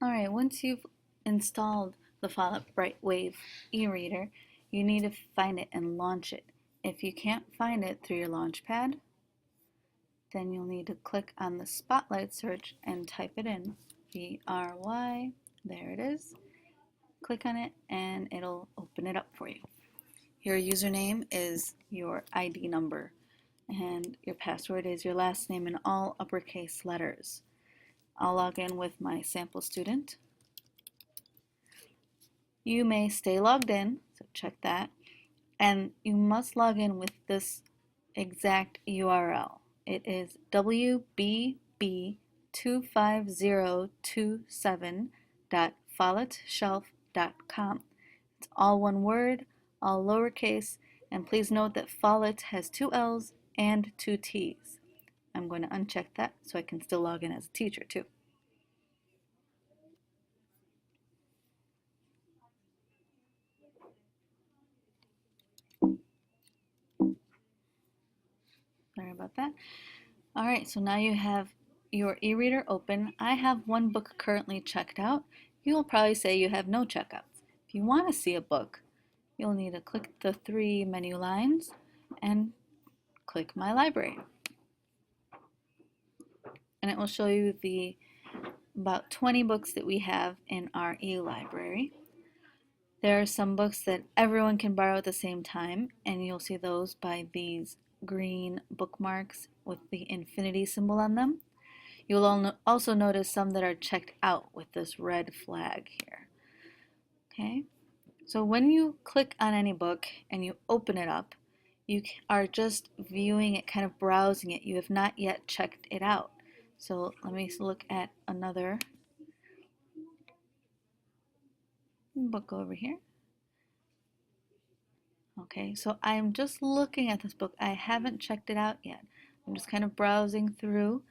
Alright, once you've installed the file at BryteWave e-reader, you need to find it and launch it. If you can't find it through your launchpad, then you'll need to click on the spotlight search and type it in. BRY, there it is. Click on it and it'll open it up for you. Your username is your ID number and your password is your last name in all uppercase letters. I'll log in with my sample student. You may stay logged in, so check that, and you must log in with this exact URL. It is wbb25027.follettshelf.com. It's all one word, all lowercase, and please note that Follett has 2 L's and 2 T's. I'm going to uncheck that so I can still log in as a teacher too. Sorry about that. All right, so now you have your e-reader open. I have one book currently checked out. You will probably say you have no checkouts. If you want to see a book, you'll need to click the 3 menu lines and click My Library. And it will show you the about 20 books that we have in our e-library. There are some books that everyone can borrow at the same time, and you'll see those by these green bookmarks with the infinity symbol on them. You'll also notice some that are checked out with this red flag here. Okay, so when you click on any book and you open it up, you are just viewing it, kind of browsing it. You have not yet checked it out. So let me look at another book over here. Okay, so I'm just looking at this book. I haven't checked it out yet. I'm just kind of browsing through.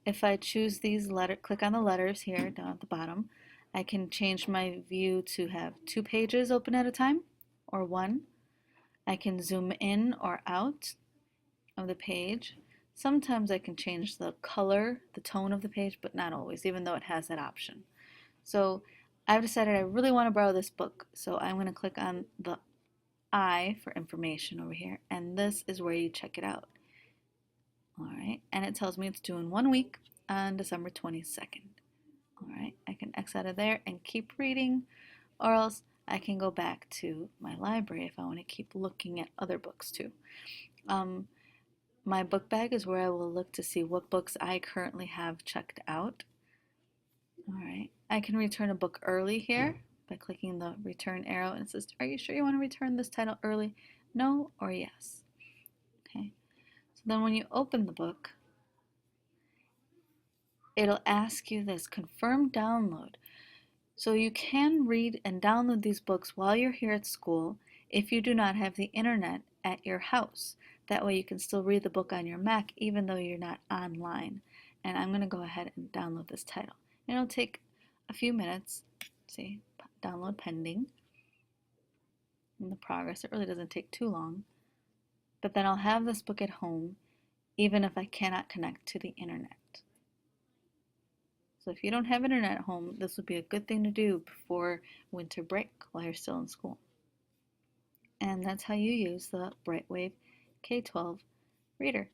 If I choose these letters, click on the letters here down at the bottom, I can change my view to have 2 pages open at a time or 1. I can zoom in or out of the page. Sometimes I can change the color, the tone of the page, but not always, even though it has that option. So I've decided I really want to borrow this book, so I'm going to click on the I for information over here, and this is where you check it out. Alright, and it tells me it's due in 1 week on December 22nd. Alright, I can X out of there and keep reading, or else I can go back to my library if I want to keep looking at other books too. My book bag is where I will look to see what books I currently have checked out. Alright, I can return a book early here by clicking the return arrow, and it says, are you sure you want to return this title early? No or yes. Okay, so then when you open the book, it'll ask you this, confirm download. So you can read and download these books while you're here at school if you do not have the internet at your house. That way you can still read the book on your Mac even though you're not online. And I'm going to go ahead and download this title. And it'll take a few minutes. See, download pending. In the progress, it really doesn't take too long. But then I'll have this book at home even if I cannot connect to the internet. So if you don't have internet at home, this would be a good thing to do before winter break while you're still in school. And that's how you use the BryteWave K-12 reader.